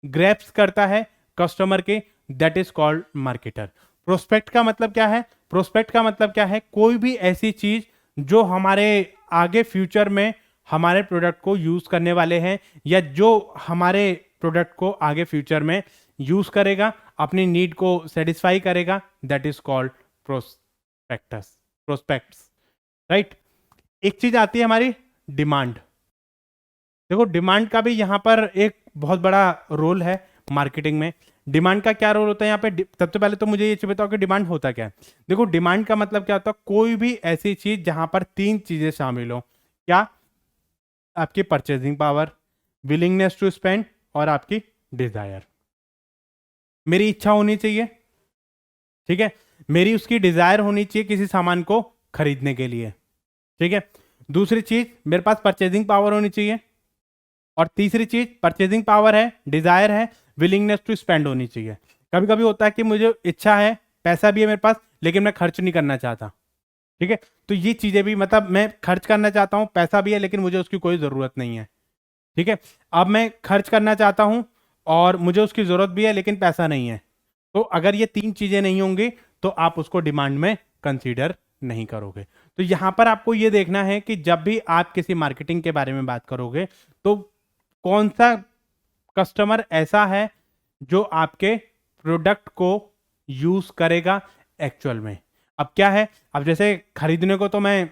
ग्रैब्स करता है कस्टमर के, that is called marketer. Prospect का मतलब क्या है? प्रोस्पेक्ट का मतलब क्या है? कोई भी ऐसी चीज जो हमारे आगे फ्यूचर में हमारे प्रोडक्ट को यूज करने वाले हैं, या जो हमारे प्रोडक्ट को आगे फ्यूचर में यूज करेगा, अपनी नीड को सेटिस्फाई करेगा, that is called prospectus, prospects, right. एक चीज आती है हमारी डिमांड। देखो डिमांड का भी यहाँ पर एक बहुत बड़ा रोल है मार्केटिंग में। डिमांड का क्या रोल होता है यहाँ पे? सबसे पहले तो मुझे ये चीज बताओ कि डिमांड होता क्या है। देखो डिमांड का मतलब क्या होता है? कोई भी ऐसी चीज जहां पर तीन चीजें शामिल हो। क्या? आपकी purchasing power, willingness to spend, और आपकी डिजायर। मेरी इच्छा होनी चाहिए, ठीक है, मेरी उसकी डिजायर होनी चाहिए किसी सामान को खरीदने के लिए, ठीक है। दूसरी चीज, मेरे पास परचेजिंग पावर होनी चाहिए, और तीसरी चीज, परचेजिंग पावर है, डिजायर है, विलिंगनेस टू स्पेंड होनी चाहिए। कभी कभी होता है कि मुझे इच्छा है, पैसा भी है मेरे पास, लेकिन मैं खर्च नहीं करना चाहता, ठीक है। तो ये चीजें भी, मतलब मैं खर्च करना चाहता हूं, पैसा भी है लेकिन मुझे उसकी कोई जरूरत नहीं है, ठीक है। अब मैं खर्च करना चाहता हूं और मुझे उसकी जरूरत भी है लेकिन पैसा नहीं है। तो अगर ये तीन चीजें नहीं होंगी तो आप उसको डिमांड में कंसीडर नहीं करोगे। तो यहां पर आपको ये देखना है कि जब भी आप किसी मार्केटिंग के बारे में बात करोगे तो कौन सा कस्टमर ऐसा है जो आपके प्रोडक्ट को यूज करेगा एक्चुअल में। अब क्या है, अब जैसे खरीदने को तो मैं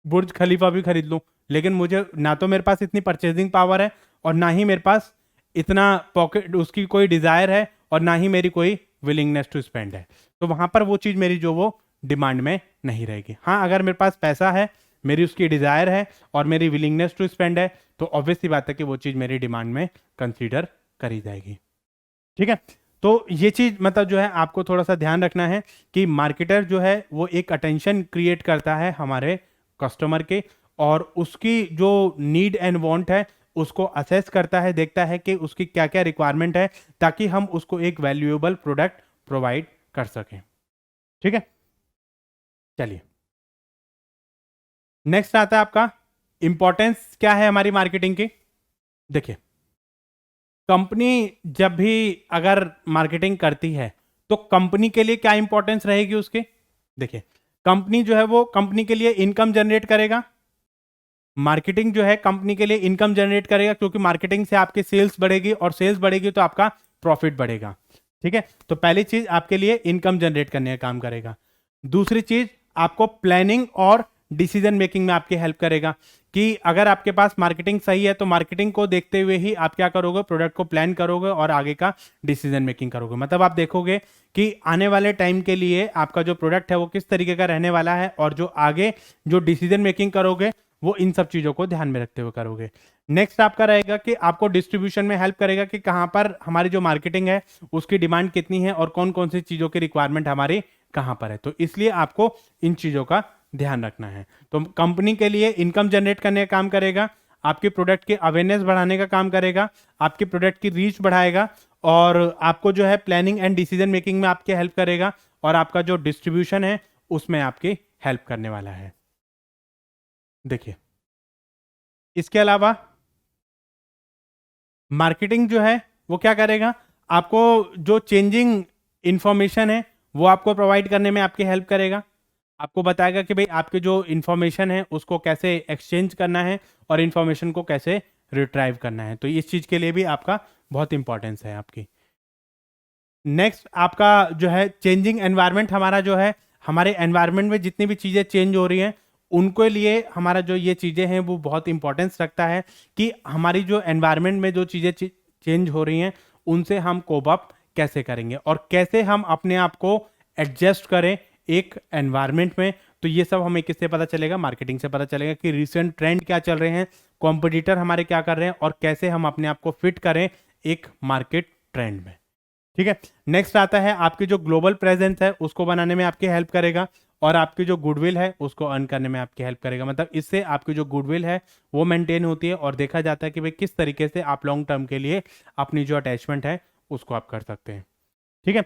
बुर्ज खलीफा भी खरीद लूं, लेकिन मुझे ना तो मेरे पास इतनी परचेजिंग पावर है, और ना ही मेरे पास इतना पॉकेट उसकी कोई डिजायर है, और ना ही मेरी कोई विलिंगनेस टू स्पेंड है। तो वहां पर वो चीज मेरी जो वो डिमांड में नहीं रहेगी। हाँ, अगर मेरे पास पैसा है, मेरी उसकी डिजायर है, और मेरी विलिंगनेस टू स्पेंड है, तो ऑब्वियस सी बात है कि वो चीज मेरी डिमांड में कंसीडर करी जाएगी, ठीक है। तो ये चीज मतलब जो है आपको थोड़ा सा ध्यान रखना है कि मार्केटर जो है वो एक अटेंशन क्रिएट करता है हमारे कस्टमर के, और उसकी जो नीड एंड वांट है उसको असेस करता है, देखता है कि उसकी क्या क्या रिक्वायरमेंट है, ताकि हम उसको एक वैल्यूएबल प्रोडक्ट प्रोवाइड कर सकें, ठीक है। चलिए, नेक्स्ट आता है आपका इंपॉर्टेंस क्या है हमारी मार्केटिंग की। देखिए, कंपनी जब भी अगर मार्केटिंग करती है तो कंपनी के लिए क्या इंपॉर्टेंस रहेगी उसके। देखिए, कंपनी जो है वो कंपनी के लिए इनकम जनरेट करेगा। मार्केटिंग जो है कंपनी के लिए इनकम जनरेट करेगा, क्योंकि मार्केटिंग से आपकी सेल्स बढ़ेगी, और सेल्स बढ़ेगी तो आपका प्रॉफिट बढ़ेगा, ठीक है। तो पहली चीज आपके लिए इनकम जनरेट करने का काम करेगा। दूसरी चीज, आपको प्लानिंग और डिसीजन मेकिंग में आपकी हेल्प करेगा, कि अगर आपके पास मार्केटिंग सही है तो मार्केटिंग को देखते हुए ही आप क्या करोगे, प्रोडक्ट को प्लान करोगे और आगे का डिसीजन मेकिंग करोगे। मतलब आप देखोगे कि आने वाले टाइम के लिए आपका जो प्रोडक्ट है वो किस तरीके का रहने वाला है, और जो आगे जो डिसीजन मेकिंग करोगे वो इन सब चीजों को ध्यान में रखते हुए करोगे। नेक्स्ट आपका रहेगा कि आपको डिस्ट्रीब्यूशन में हेल्प करेगा, कि कहां पर हमारी जो मार्केटिंग है उसकी डिमांड कितनी है, और कौन कौन सी चीजों की रिक्वायरमेंट हमारी कहां पर है। तो इसलिए आपको इन चीजों का ध्यान रखना है। तो कंपनी के लिए इनकम जनरेट करने का काम करेगा, आपके प्रोडक्ट की अवेयरनेस बढ़ाने का काम करेगा, आपके प्रोडक्ट की रीच बढ़ाएगा, और आपको जो है प्लानिंग एंड डिसीजन मेकिंग में आपके हेल्प करेगा, और आपका जो डिस्ट्रीब्यूशन है उसमें आपकी हेल्प करने वाला है। देखिए, इसके अलावा मार्केटिंग जो है वो क्या करेगा, आपको जो चेंजिंग इंफॉर्मेशन है वो आपको प्रोवाइड करने में आपकी हेल्प करेगा। आपको बताएगा कि भाई आपके जो इंफॉर्मेशन है उसको कैसे एक्सचेंज करना है, और इंफॉर्मेशन को कैसे रिट्राइव करना है। तो इस चीज के लिए भी आपका बहुत इंपॉर्टेंस है आपकी। नेक्स्ट आपका जो है चेंजिंग एनवायरनमेंट, हमारा जो है हमारे एनवायरनमेंट में जितनी भी चीज़ें चेंज हो रही हैं उनको लिए हमारा जो ये चीज़ें हैं वो बहुत इंपॉर्टेंस रखता है, कि हमारी जो एनवायरनमेंट में जो चीज़ें चेंज हो रही हैं उनसे हम कोप अप कैसे करेंगे, और कैसे हम अपने आप को एडजस्ट करें एक एनवायरनमेंट में। तो ये सब हमें किससे पता चलेगा, मार्केटिंग से पता चलेगा, कि रिसेंट ट्रेंड क्या चल रहे हैं, कॉम्पिटिटर हमारे क्या कर रहे हैं, और कैसे हम अपने आप को फिट करें एक मार्केट ट्रेंड में, ठीक है। नेक्स्ट आता है आपकी जो ग्लोबल प्रेजेंस है उसको बनाने में आपकी हेल्प करेगा, और आपकी जो गुडविल है उसको अर्न करने में आपकी हेल्प करेगा। मतलब इससे आपकी जो गुडविल है वो मेंटेन होती है, और देखा जाता है कि भाई किस तरीके से आप लॉन्ग टर्म के लिए अपनी जो अटैचमेंट है उसको आप कर सकते हैं, ठीक है।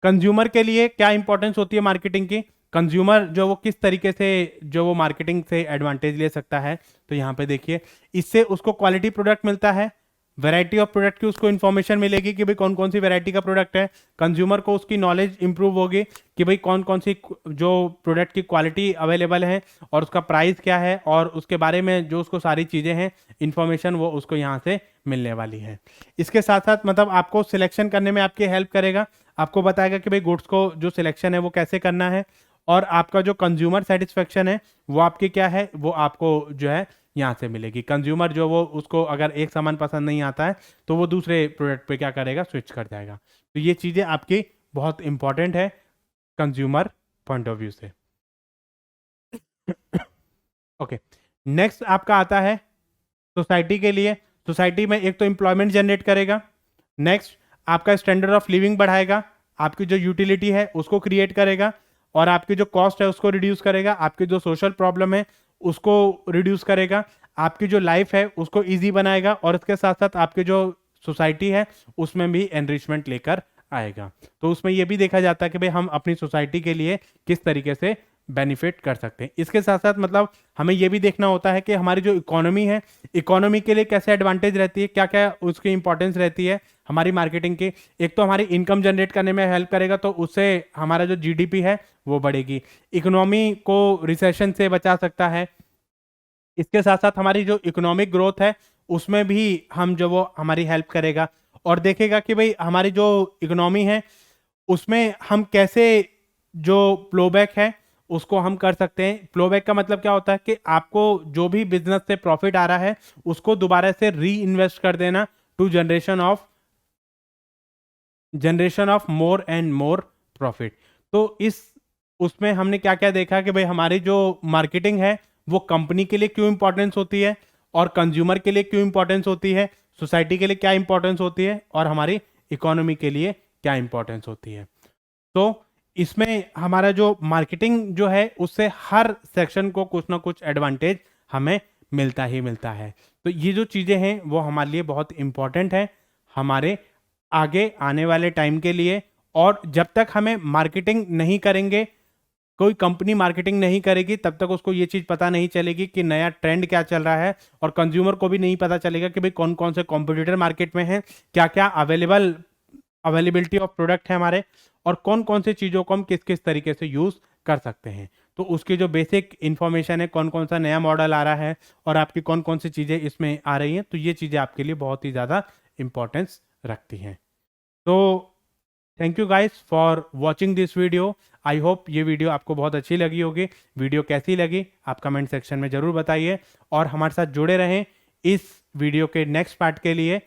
कंज्यूमर के लिए क्या इंपॉर्टेंस होती है मार्केटिंग की। कंज्यूमर जो वो किस तरीके से जो वो मार्केटिंग से एडवांटेज ले सकता है, तो यहाँ पे देखिए, इससे उसको क्वालिटी प्रोडक्ट मिलता है, वैरायटी ऑफ प्रोडक्ट की उसको इन्फॉर्मेशन मिलेगी कि भाई कौन कौन सी वैरायटी का प्रोडक्ट है, कंज्यूमर को उसकी नॉलेज इंप्रूव होगी कि भाई कौन कौन सी जो प्रोडक्ट की क्वालिटी अवेलेबल है और उसका प्राइस क्या है, और उसके बारे में जो उसको सारी चीज़ें हैं इन्फॉर्मेशन वो उसको यहाँ से मिलने वाली है। इसके साथ साथ मतलब आपको सिलेक्शन करने में आपकी हेल्प करेगा, आपको बताएगा कि भाई गुड्स को जो सिलेक्शन है वो कैसे करना है, और आपका जो कंज्यूमर सेटिस्फेक्शन है वो आपकी क्या है, वो आपको जो है यहाँ से मिलेगी। कंज्यूमर जो वो उसको अगर एक सामान पसंद नहीं आता है तो वो दूसरे प्रोडक्ट पे क्या करेगा, स्विच कर जाएगा। तो ये चीज़ें आपकी बहुत इंपॉर्टेंट है कंज्यूमर पॉइंट ऑफ व्यू से। ओके, नेक्स्ट आपका आता है सोसाइटी के लिए। सोसाइटी में एक तो एम्प्लॉयमेंट जनरेट करेगा, नेक्स्ट आपका स्टैंडर्ड ऑफ लिविंग बढ़ाएगा, आपकी जो यूटिलिटी है उसको क्रिएट करेगा, और आपकी जो कॉस्ट है उसको रिड्यूस करेगा, आपकी जो सोशल प्रॉब्लम है उसको रिड्यूस करेगा, आपकी जो लाइफ है उसको इजी बनाएगा, और इसके साथ साथ आपकी जो सोसाइटी है उसमें भी एनरिचमेंट लेकर आएगा। तो उसमें यह भी देखा जाता है कि भाई हम अपनी सोसाइटी के लिए किस तरीके से बेनिफिट कर सकते हैं। इसके साथ साथ मतलब हमें यह भी देखना होता है कि हमारी जो इकोनॉमी है, इकोनॉमी के लिए कैसे एडवांटेज रहती है, क्या क्या उसकी इंपॉर्टेंस रहती है हमारी मार्केटिंग की। एक तो हमारी इनकम जनरेट करने में हेल्प करेगा, तो उससे हमारा जो जीडीपी है वो बढ़ेगी, इकोनॉमी को रिसेशन से बचा सकता है। इसके साथ साथ हमारी जो इकोनॉमिक ग्रोथ है उसमें भी हम जो वो हमारी हेल्प करेगा, और देखेगा कि भाई हमारी जो इकोनॉमी है उसमें हम कैसे जो फ्लोबैक है उसको हम कर सकते हैं। फ्लोबैक का मतलब क्या होता है कि आपको जो भी बिजनेस से प्रॉफिट आ रहा है उसको दोबारा से री इन्वेस्ट कर देना to generation of more and more profit. तो इस उसमें हमने क्या क्या देखा कि भाई हमारी जो मार्केटिंग है वो कंपनी के लिए क्यों इंपॉर्टेंस होती है, और कंज्यूमर के लिए क्यों इंपॉर्टेंस होती है, सोसाइटी के लिए क्या इंपॉर्टेंस होती है, और हमारी इकोनॉमी के लिए क्या इंपॉर्टेंस होती है। तो इसमें हमारा जो मार्केटिंग जो है उससे हर सेक्शन को कुछ ना कुछ एडवांटेज हमें मिलता ही मिलता है। तो ये जो चीज़ें हैं वो हमारे लिए बहुत इंपॉर्टेंट है हमारे आगे आने वाले टाइम के लिए। और जब तक हमें मार्केटिंग नहीं करेंगे, कोई कंपनी मार्केटिंग नहीं करेगी, तब तक उसको ये चीज़ पता नहीं चलेगी कि नया ट्रेंड क्या चल रहा है, और कंज्यूमर को भी नहीं पता चलेगा कि भाई कौन कौन से कॉम्पिटिटर मार्केट में हैं, क्या क्या अवेलेबिलिटी ऑफ प्रोडक्ट है हमारे, और कौन कौन सी चीज़ों को हम किस किस तरीके से यूज़ कर सकते हैं। तो उसकी जो बेसिक इन्फॉर्मेशन है, कौन कौन सा नया मॉडल आ रहा है और आपकी कौन कौन सी चीज़ें इसमें आ रही हैं, तो ये चीज़ें आपके लिए बहुत ही ज़्यादा इंपॉर्टेंस रखती हैं। तो thank you guys for watching this video. I hope ये वीडियो आपको बहुत अच्छी लगी होगी। वीडियो कैसी लगी आप कमेंट सेक्शन में ज़रूर बताइए, और हमारे साथ जुड़े रहें इस वीडियो के नेक्स्ट पार्ट के लिए।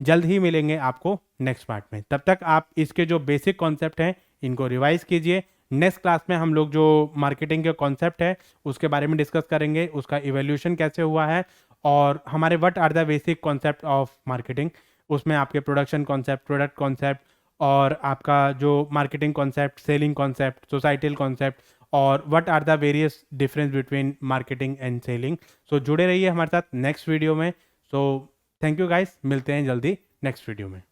जल्द ही मिलेंगे आपको नेक्स्ट पार्ट में। तब तक आप इसके जो बेसिक कॉन्सेप्ट हैं इनको रिवाइज कीजिए। नेक्स्ट क्लास में हम लोग जो मार्केटिंग के कॉन्सेप्ट है उसके बारे में डिस्कस करेंगे, उसका इवोल्यूशन कैसे हुआ है, और हमारे what are the basic concept of marketing. उसमें आपके प्रोडक्शन कॉन्सेप्ट, प्रोडक्ट कॉन्सेप्ट, और आपका जो marketing concept, selling concept, societal concept, और what are the various difference between marketing and selling. So जुड़े रहिए हमारे साथ नेक्स्ट वीडियो में। सो थैंक यू गाइस, मिलते हैं जल्दी नेक्स्ट वीडियो में।